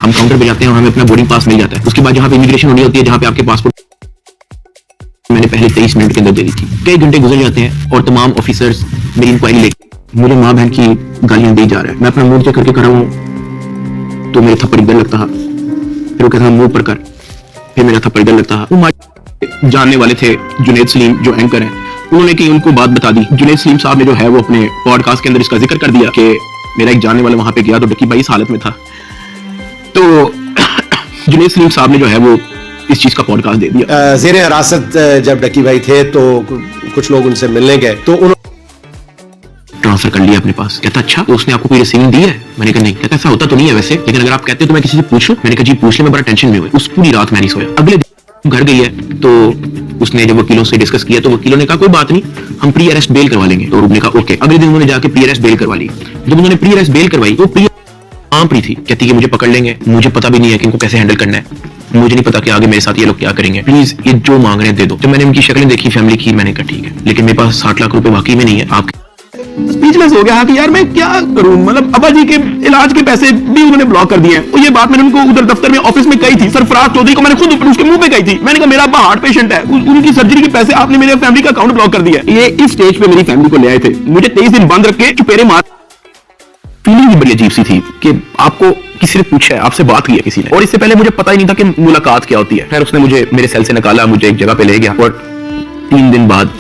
हम काउंटर पे जाते हैं और हमें अपना बोर्डिंग पास मिल जाता है। उसके बाद जहाँ पे इमिग्रेशन होनी होती है, जहाँ पे आपके पासपोर्ट मैंने पहले 23 मिनट के अंदर दे दी थी। कई घंटे गुजर जाते हैं और तमाम ऑफिसर्स मेरी इंक्वायरी लेके मुझे माँ बहन की गालियां दी जा रहा है। मैं अपना मुंह चेक करके खड़ा हूँ तो मेरे थप्पड़ इधर लगता है, फिर वो कहता मुंह पर कर, फिर मेरा थप्पड़ इधर लगता है। वो जानने वाले थे जुनैद सलीम जो एंकर हैं, उन्होंने कि उनको बात बता दी। जुनैद सलीम साहब ने जो है वो अपने पॉडकास्ट के अंदर इसका जिक्र कर दिया कि मेरा एक जानने वाला वहां पे गया तो डक्की भाई इस हालत में था। तो जुनैद सलीम साहब ने जो है वो इस चीज का पॉडकास्ट दे दिया। ज़ेरे हिरासत जब डक्की भाई थे तो कुछ लोग उनसे मिलने गए तो उन्होंने ट्रांसफर कर लिया अपने पास। कहता अच्छा तो उसने आपको कोई रिसीविंग दी है? मैंने कहा नहीं। कहता ऐसा होता तो नहीं है वैसे, लेकिन अगर आप कहते हो तो मैं किसी से पूछ लूं। मैंने कहा जी पूछ ले, मैं बड़ा टेंशन में हुआ। उस पूरी रात मैं नहीं सोया। अगले दिन घर गई है तो उसने जब वकीलों से डिस्कस किया तो वकीलों ने कहा कोई बात नहीं, हम प्री अरेस्ट बेल करवा लेंगे। तो उन्होंने कहा ओके। अगले दिन उन्होंने जाके प्री अरेस्ट बेल करवा ली। जब उन्होंने प्री अरेस्ट बेल करवाई तो प्री आम प्री थी। कहती है मुझे पकड़ लेंगे, मुझे पता भी नहीं है कि इनको कैसे हैंडल करना है, मुझे नहीं पता कि आगे मेरे साथ ये लोग क्या करेंगे, प्लीज ये जो मांग रहे हैं दे दो। तो मैंने उनकी शक्लें देखी फैमिली की, मैंने कहा ठीक है, लेकिन मेरे पास 60 लाख रुपए वाकई में नहीं है। आप स्पीचलेस हो गया कि यार मैं क्या करूं। मतलब अब्बा जी के इलाज के पैसे भी उन्होंने ब्लॉक कर दिए हैं। और ये बात मैंने उनको उधर दफ्तर में ऑफिस में कही थी, सरफराज चौधरी को मैंने खुद उसके मुंह पे कही थी। मैंने कहा मेरा अब्बा हार्ट पेशेंट है, उनकी सर्जरी के पैसे आपने मेरे फैमिली का अकाउंट ब्लॉक कर दिया। ये इस स्टेज पे मेरी फैमिली को ले आए थे, मुझे 23 दिन बंद रख के चुपेरे मार। फीलिंग भी बड़ी अजीब सी थी कि आपको किसी ने पूछा है, आपसे बात की है किसी ने, और इससे पहले मुझे पता ही नहीं था कि मुलाकात क्या होती है। फिर उसने मुझे मेरे सेल से निकाला, मुझे एक जगह पे ले गया और 3 दिन बाद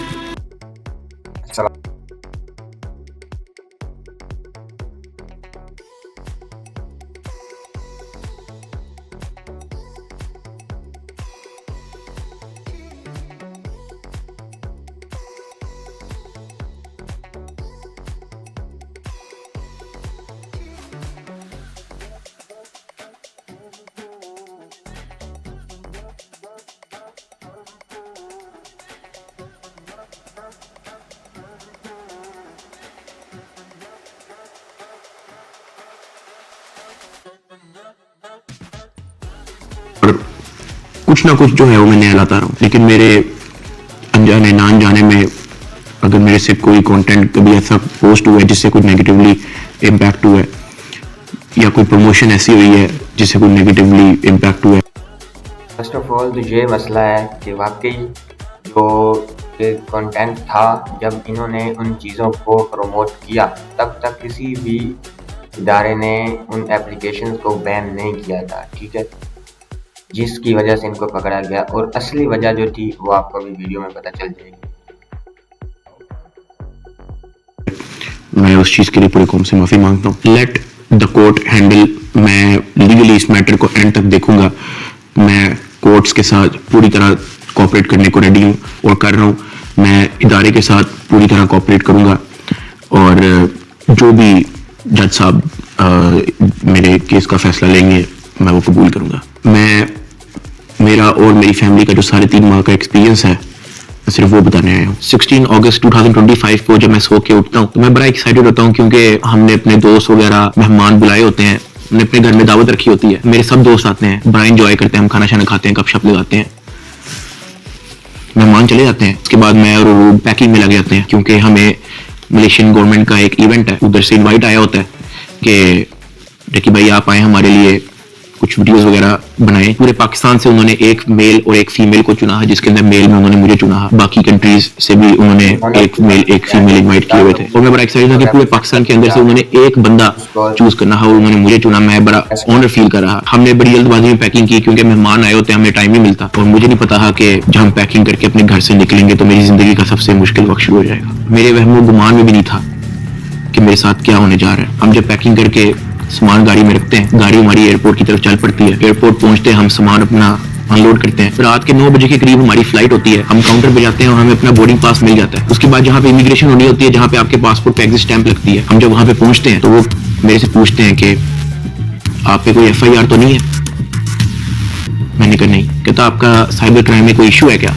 कुछ ना कुछ जो है वो मैं नया लाता रहा हूँ। लेकिन मेरे अनजाने ना अनजाने में अगर मेरे से कोई कंटेंट कभी ऐसा पोस्ट हुआ है जिससे कोई नेगेटिवली इम्पैक्ट हुआ है, या कोई प्रमोशन ऐसी हुई है जिससे कोई नेगेटिवली इम्पैक्ट हुआ है, फर्स्ट ऑफ ऑल तो ये मसला है कि वाकई जो कंटेंट था, जब इन्होंने उन चीज़ों को प्रमोट किया तब तक किसी भी इदारे ने उन एप्लीकेशन को बैन नहीं किया था, ठीक है, जिसकी वजह से इनको पकड़ा गया। और असली वजह जो थी वो आपको अभी वीडियो में पता चल जाएगी। मैं उस चीज के लिए पूरे कौम से माफी मांगता हूँ। Let the court handle. मैं लीगली इस मैटर को एंड तक देखूंगा। मैं कोर्ट्स के साथ पूरी तरह कोऑपरेट करने को रेडी हूँ और कर रहा हूँ। मैं इदारे के साथ पूरी तरह कोऑपरेट करूंगा और जो भी जज साहब मेरे केस का फैसला लेंगे मैं वो कबूल करूंगा। मेरा और मेरी फैमिली का जो 3.5 माह का एक्सपीरियंस है मैं सिर्फ वो बताने आया हूँ। 16 अगस्त 2025 को जब मैं सो के उठता हूँ तो मैं बड़ा एक्साइटेड होता हूँ, क्योंकि हमने अपने दोस्त वगैरह मेहमान बुलाए होते हैं, हमने अपने घर में दावत रखी होती है, मेरे सब दोस्त आते हैं, बड़ा इंजॉय करते हैं, हम खाना शाना खाते हैं, गपशप लगाते हैं, मेहमान चले जाते हैं। उसके बाद मैं और वो पैकिंग में लग जाते हैं, क्योंकि हमें मलेशियन गवर्नमेंट का एक इवेंट है, उधर से इन्वाइट आया होता है कि डक्की भाई आप आए हमारे लिए कुछ वीडियोस वगैरह बनाए। पूरे पाकिस्तान से उन्होंने एक मेल और एक फीमेल को चुना है, जिसके अंदर मेल में उन्होंने मुझे चुना है। बाकी कंट्रीज से भी उन्होंने एक मेल एक फीमेल इनवाइट किए हुए थे और मैं बड़ा एक्साइटेड था कि पूरे पाकिस्तान के अंदर से उन्होंने एक बंदा चूज करना है, उन्होंने मुझे चुना। मैं बड़ा ऑनर फील कर रहा। हमने बड़ी जल्दबाजी में पैकिंग की क्योंकि मेहमान आए होते हैं, हमें टाइम नहीं मिलता, और मुझे नहीं पता था कि जब हम पैकिंग करके अपने घर से निकलेंगे तो मेरी जिंदगी का सबसे मुश्किल वक्त शुरू हो जाएगा। मेरे वहमो गुमान में भी नहीं था कि मेरे साथ क्या होने जा रहा है। हम जब पैकिंग करके सामान गाड़ी में रखते हैं, गाड़ी हमारी एयरपोर्ट की तरफ चल पड़ती है। एयरपोर्ट पहुंचते हैं, हम सामान अपना अनलोड करते हैं। रात के 9 बजे के करीब हमारी फ्लाइट होती है। हम काउंटर पे जाते हैं और हमें अपना बोर्डिंग पास मिल जाता है। उसके बाद जहाँ पे इमिग्रेशन होनी होती है, जहाँ पे आपके पासपोर्ट पे एग्जिट स्टैंप लगती है, हम जब वहाँ पे पहुंचते हैं तो वो मेरे से पूछते हैं कि आप पे कोई FIR तो नहीं है? मैंने कहा नहीं। कहता आपका साइबर क्राइम में कोई इशू है क्या?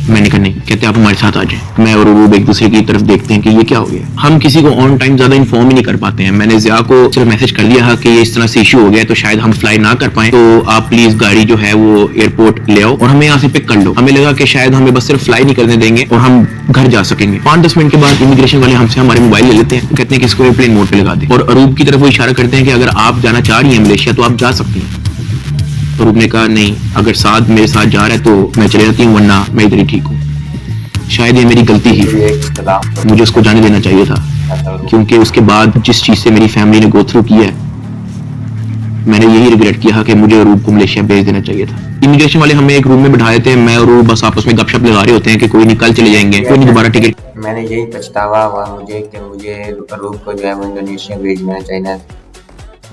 मैंने कहा नहीं। कहते आप हमारे साथ आ जाएं। मैं और अरूब एक दूसरे की तरफ देखते हैं कि ये क्या हो गया। हम किसी को ऑन टाइम ज्यादा इन्फॉर्म ही नहीं कर पाते हैं। मैंने ज़िया को सिर्फ मैसेज कर लिया कि ये इस तरह से इशू हो गया, तो शायद हम फ्लाई ना कर पाए, तो आप प्लीज गाड़ी जो है वो एयरपोर्ट ले आओ और हमें यहाँ से पिक कर लो। हमें लगा कि शायद हमें बस सिर्फ फ्लाई नहीं करने देंगे और हम घर जा सकेंगे। 5-10 मिनट के बाद इमिग्रेशन वाले हमसे हमारे मोबाइल ले लेते हैं, कहते हैं कि इसको एयरप्लेन मोड पे लगा दे, और अरूब की तरफ वो इशारा करते हैं कि अगर आप जाना चाह रही हैं मलेशिया तो आप जा सकती हैं। अरूब ने कहा नहीं, अगर साथ मेरे साथ जा रहा है तो मैं चले जाती हूँ, वरना मैं इधर ही ठीक हूँ। शायद ये मेरी गलती ही, मुझे उसको जाने देना चाहिए था, क्योंकि उसके बाद जिस चीज से मेरी फैमिली ने गो थ्रू किया है, मैंने यही रिग्रेट किया कि मुझे अरूब को मलेशिया भेज देना चाहिए था। इमिग्रेशन वाले हमें एक रूम में बिठाए थे, मैं और अरूब बस आपस में गपशप लगा रहे होते हैं कि कोई नहीं, कल चले जाएंगे, कोई नहीं, दोबारा टिकट। मैंने यही पछतावा हुआ मुझे कि मुझे अरूब को जो है वो इंडोनेशिया भेज देना चाहिए,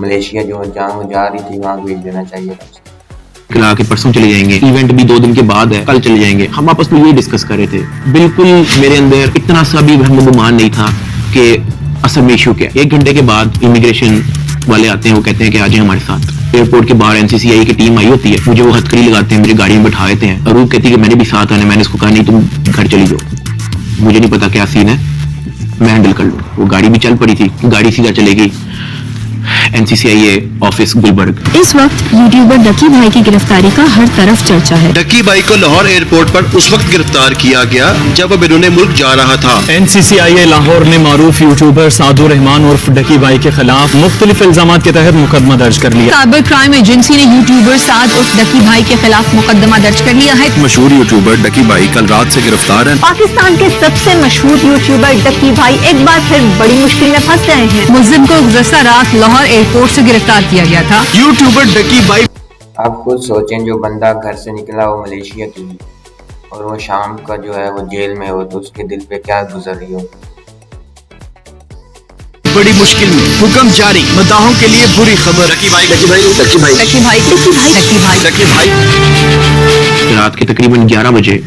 मलेशिया जो जहाँ वो जा रही थी वहाँ भेज देना चाहिए था। खिला के परसों चले जाएंगे, इवेंट भी 2 दिन के बाद है, कल चले जाएंगे। हम आपस में यही डिस्कस कर रहे थे। बिल्कुल मेरे अंदर इतना सा भी वहम गुमान नहीं था कि असल में इशू क्या है। 1 घंटे के बाद इमिग्रेशन वाले आते हैं, वो कहते हैं कि आ जाए हमारे साथ। एयरपोर्ट के बाहर एनसीसीआई की टीम आई होती है, मुझे वो हथकड़ी लगाते हैं, मेरी गाड़ी में बैठा देते हैं। अरूब कहती है कि मैंने भी साथ आना। मैंने उसको कहा नहीं, तुम घर चली जाओ, मुझे नहीं पता क्या सीन है, मैं हैंडल कर लूँ। वो गाड़ी भी चल पड़ी थी, गाड़ी सीधा चलेगी एनसीसीआई ऑफिस गुलबर्ग। इस वक्त यूट्यूबर डकी भाई की गिरफ्तारी का हर तरफ चर्चा है। डकी भाई को लाहौर एयरपोर्ट पर उस वक्त गिरफ्तार किया गया जब अब इन्होंने मुल्क जा रहा था। NCCIA लाहौर ने मारूफ यूट्यूबर सादुर रहमान उर्फ डकी भाई के खिलाफ मुख्तलिफ इल्जामात के तहत मुकदमा दर्ज कर लिया। साइबर क्राइम एजेंसी ने यूट्यूबर साद उर्फ डकी भाई के खिलाफ मुकदमा दर्ज कर लिया है। मशहूर यूट्यूबर डकी भाई कल रात से गिरफ्तार है। पाकिस्तान के सबसे मशहूर यूट्यूबर डकी भाई एक बार फिर बड़ी मुश्किल में फंस गए हैं। मुल्जिम को गुज़श्ता रात लाहौर एयरपोर्ट से गिरफ्तार किया गया था। यूट्यूबर डकी भाई, आप खुद सोचें, जो बंदा घर से निकला वो मलेशिया के लिए और वो शाम का जो है वो जेल में हो, तो उसके दिल पे क्या गुजर रही हो। बड़ी मुश्किल में, हुक्म जारी, मद्दाहों के लिए बुरी खबर। डकी भाई, डकी भाई, डकी भाई, डकी भाई, डकी भाई, डकी भाई, डकी भाई। रात के तकरीबन 11 बजे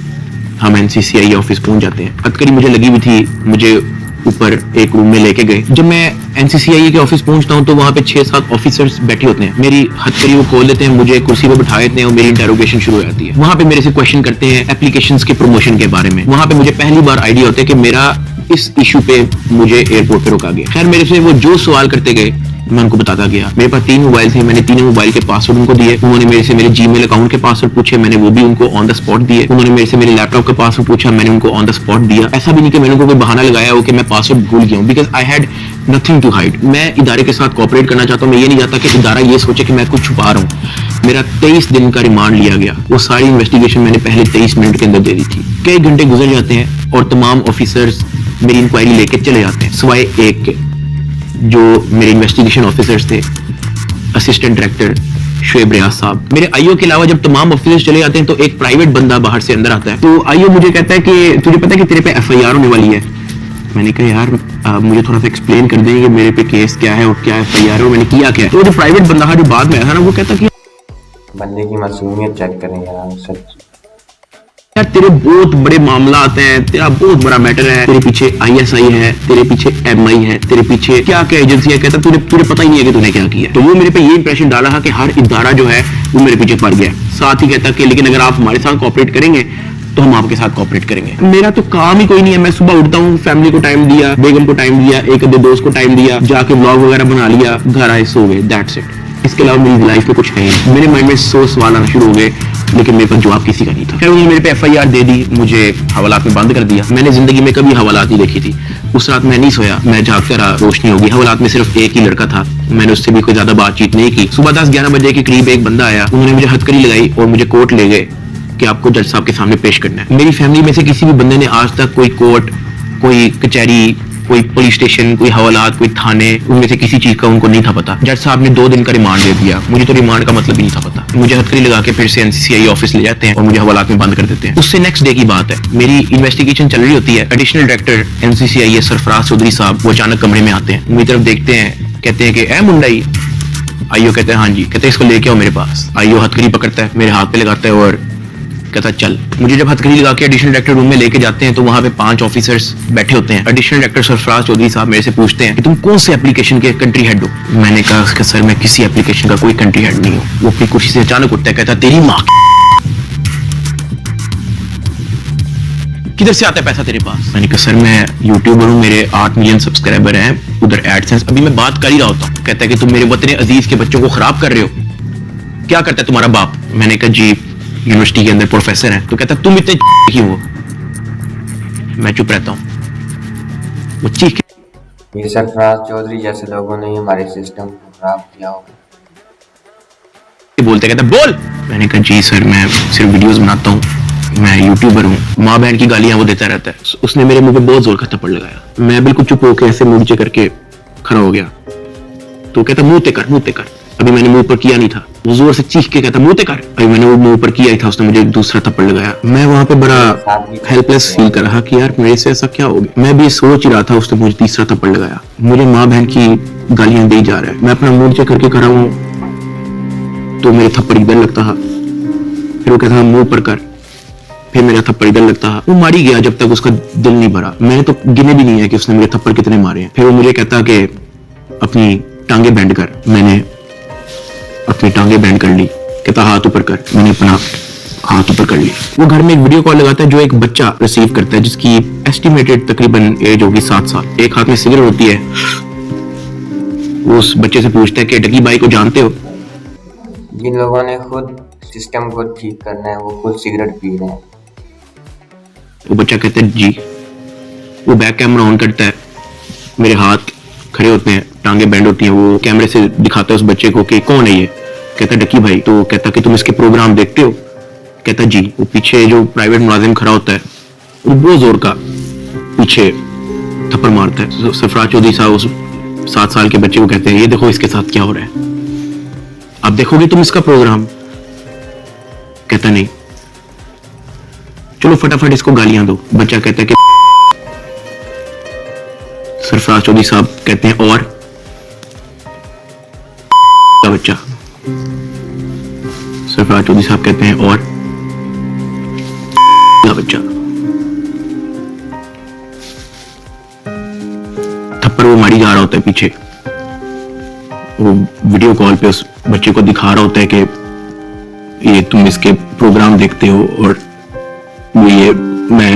हम एनसीसीआई ऑफिस पहुंच जाते हैं। हथकड़ी मुझे लगी हुई थी, मुझे ऊपर एक रूम में लेके गए। जब मैं एनसीसीआई के ऑफिस पहुंचता हूं तो वहां पे 6-7 ऑफिसर्स बैठे होते हैं। मेरी हथकड़ी वो खोल देते हैं, मुझे कुर्सी पे बिठा देते हैं और मेरी इंटेरोगेशन शुरू हो जाती है। वहां पे मेरे से क्वेश्चन करते हैं एप्लीकेशंस के प्रमोशन के बारे में। वहां पे मुझे पहली बार आइडिया होता है कि मेरा इस इशू पे मुझे एयरपोर्ट पे रोका गया। खैर मेरे से वो जो सवाल करते गए मैं उनको बताता गया। मेरे पास 3 मोबाइल थे, मैंने तीनों मोबाइल के पासवर्ड उनको दिए। उन्होंने मेरे से मेरे जीमेल अकाउंट के पासवर्ड पूछे, मैंने वो भी उनको ऑन द स्पॉट दिए। उन्होंने मेरे से मेरे लैपटॉप का पासवर्ड पूछा, मैंने उनको ऑन द स्पॉट दिया। ऐसा भी नहीं कि मैंने उनको कोई बहाना लगाया हो कि मैं पासवर्ड भूल गया हूं, because I had nothing to hide. मैं इदारे के साथ कोऑपरेट करना चाहता हूं। मैं ये नहीं चाहता कि इदारा ये सोचे कि मैं कुछ छुपा रहा हूं। मेरा 23 दिन का रिमांड लिया गया। वो सारी इन्वेस्टिगेशन मैंने पहले 23 मिनट के अंदर दे दी थी। कई घंटे गुजर जाते हैं और तमाम ऑफिसर्स मेरी इंक्वायरी लेके चले जाते हैं, सिवाय एक के जो मेरे इन्वेस्टिगेशन ऑफिसर्स थे, असिस्टेंट डायरेक्टर शुएब रियाज साहब। मेरे आईओ के अलावा जब तमाम ऑफिसर्स चले जाते हैं तो एक प्राइवेट बंदा बाहर से अंदर आता है। तो आईओ मुझे कहता है कि तुझे पता है कि तेरे पे एफआईआर होने वाली है। मैंने कहा यार मुझे थोड़ा सा एक्सप्लेन कर देंगे कि मेरे पे केस क्या है और क्या एफआईआर है, मैंने किया क्या है। तो जो प्राइवेट बंदा जो बाद में आया था ना, वो कहता कि बंदे की मासूमियत चेक करें यार, सच यार तेरे बहुत बड़े मामला आते हैं, तेरा बहुत बड़ा मैटर है, तेरे पीछे आईएसआई है, तेरे पीछे एमआई है, तेरे पीछे क्या क्या एजेंसी है। कहता तुझे पता ही नहीं है कि तूने क्या किया। तो वो मेरे पे ये इंप्रेशन डाला था कि हर इदारा जो है वो मेरे पीछे पड़ गया। साथ ही कहता कि लेकिन अगर आप हमारे साथ कोऑपरेट करेंगे तो हम आपके साथ कोऑपरेट करेंगे। मेरा तो काम ही कोई नहीं है। मैं सुबह उठता हूँ, फैमिली को टाइम दिया, बेगम को टाइम दिया, एक आधे दोस्त को टाइम दिया, जाके व्लॉग वगैरह बना लिया, घर आए, सो गए, दैट्स इट। इसके अलावा मेरी लाइफ में कुछ है ही। मेरे माइंड में 100 सवाल आना शुरू हो गए, लेकिन मेरे पास जवाब किसी का नहीं था। फिर उन्होंने मेरे पे एफआईआर दे दी, मुझे हवालात में बंद कर दिया। मैंने जिंदगी में कभी हवालात नहीं देखी थी। उस रात मैं नहीं सोया, मैं जागता रहा, रोशनी होगी। हवालात में सिर्फ एक ही लड़का था, मैंने उससे भी कोई ज्यादा बातचीत नहीं की। सुबह 10-11 बजे के करीब एक बंदा आया, उन्होंने मुझे हथकड़ी लगाई और मुझे कोर्ट ले गए कि आपको जज साहब के सामने पेश करना है। मेरी फैमिली में से किसी भी बंदे ने आज तक कोई कोर्ट, कोई कचहरी, कोई पुलिस स्टेशन, कोई हवालात, कोई थाने, उनमें से किसी चीज का उनको नहीं था पता। जज साहब ने 2 दिन का रिमांड दे दिया। मुझे तो रिमांड का मतलब ही नहीं था पता। मुझे हथकड़ी लगा के फिर से एनसीसीआई ऑफिस ले जाते हैं और मुझे हवालात में बंद कर देते हैं। उससे नेक्स्ट डे की बात है, मेरी इन्वेस्टिगेशन चल रही होती है। एडिशनल डायरेक्टर एनसीसीआई सरफराज चौधरी साहब वो अचानक कमरे में आते हैं, मेरी तरफ देखते हैं, कहते हैं कि ए मुंडाई। आईओ कहते हैं हाँ जी। कहते हैं इसको लेके आओ मेरे पास। आईओ हथकड़ी पकड़ता है, मेरे हाथ पे लगाता है और कहता चल। मुझे जब हथकड़ी लगा के एडिशनल डायरेक्टर रूम में लेके जाते हैं तो वहां पे 5 ऑफिसर्स बैठे होते हैं। एडिशनल डायरेक्टर सरफराज चौधरी साहब मेरे से पूछते हैं कि तुम कौन से एप्लीकेशन के कंट्री हेड हो। मैंने कहा कि सर मैं किसी एप्लीकेशन का कोई कंट्री हेड नहीं हूँ। वो अपनी कुर्सी से अचानक उठता है, कहता तेरी माँ। किधर से आता है पैसा तेरे पास? मैंने कहा सर मैं यूट्यूबर हूँ, मेरे 8 मिलियन सब्सक्राइबर हैं, उधर एडसेंस, अभी मैं बात कर ही रहा होता हूँ। कहता है कि तुम मेरे वतन अजीज के बच्चों को खराब कर रहे हो, क्या करता है तुम्हारा बाप? मैंने कहा जी यूनिवर्सिटी के अंदर प्रोफेसर है। तो कहता तुम इतने क्यों हो? मैं चुप रहता हूँ। वो चीख ये सरफराज चौधरी जैसे लोगों ने ही हमारे सिस्टम को खराब किया होगा। के बोलते, कहता बोल। मैंने कहा जी सर मैं सिर्फ वीडियोस बनाता हूँ, मैं यूट्यूबर हूँ। माँ बहन की गालियां वो देता रहता है। उसने मेरे मुंह पे बहुत जोर का थप्पड़ लगाया। मैं बिल्कुल चुप होकर ऐसे मुंह नीचे करके खड़ा हो गया। तो कहता मुंह ते कर, मुंह ते कर। अभी मैंने मुंह पर किया नहीं था, वो जोर से चीख के कहता मुंह ते कर। अभी मैंने वो मुंह पर किया ही था, उसने मुझे दूसरा थप्पड़ लगाया। मैं वहां पे बड़ा हेल्पलेस फील कर रहा कि यार मेरे से ऐसा क्या हो गया। मैं भी सोच ही रहा था, उसने मुझे तीसरा थप्पड़ लगाया। मुझे माँ बहन की गालियां दी जा रहा है, मैं अपना मुंह नीचे करके खड़ा हूँ तो मेरे थप्पड़ इधर लगता है, फिर वो कहता मुंह पर कर, फिर मेरा थप्पड़ इधर लगता है। वो मार ही गया जब तक उसका दिल नहीं भरा। मैंने तो गिने भी नहीं है कि उसने मेरे थप्पड़ कितने मारे हैं। फिर वो मुझे कहता कि अपनी टांगे बैंड कर। मैंने अपनी टांगे बैंड कर ली। कहता हाथ ऊपर कर। मैंने अपना हाथ ऊपर कर ली। वो घर में एक वीडियो कॉल लगाता है जो एक बच्चा रिसीव करता है जिसकी एस्टिमेटेड तकरीबन एज होगी 7 साल। एक हाथ में सिगरेट होती है। वो उस बच्चे से पूछता है कि डकी भाई को जानते हो? जिन लोगों ने खुद सिस्टम को ठीक करना है वो खुद सिगरेट पी रहे हैं। वो बच्चा कहता है जी। वो बैक कैमरा ऑन करता है, मेरे हाथ खड़े होते हैं, टांगे बैंड होती हैं। वो कैमरे से दिखाता है उस बच्चे को कि कौन है ये। कहता है डकी भाई। तो कहता कि तुम इसके प्रोग्राम देखते हो? कहता जी। वो पीछे जो प्राइवेट मुलाजिम खड़ा होता है वो बहुत जोर का पीछे थप्पड़ मारता है। सरफराज चौधरी साहब उस 7 साल के बच्चे को कहते हैं ये देखो इसके साथ क्या हो रहा है, आप देखोगे तुम इसका प्रोग्राम? कहता नहीं। चलो फटाफट इसको गालियां दो। बच्चा कहता है कि सरफराज चौधरी साहब कहते हैं और बच्चा। सरफराज चौधरी साहब कहते हैं और बच्चा। थप्पड़ वो मारी जा रहा होता है पीछे। वो वीडियो कॉल पे उस बच्चे को दिखा रहा होता है कि ये तुम इसके प्रोग्राम देखते हो और ये मैं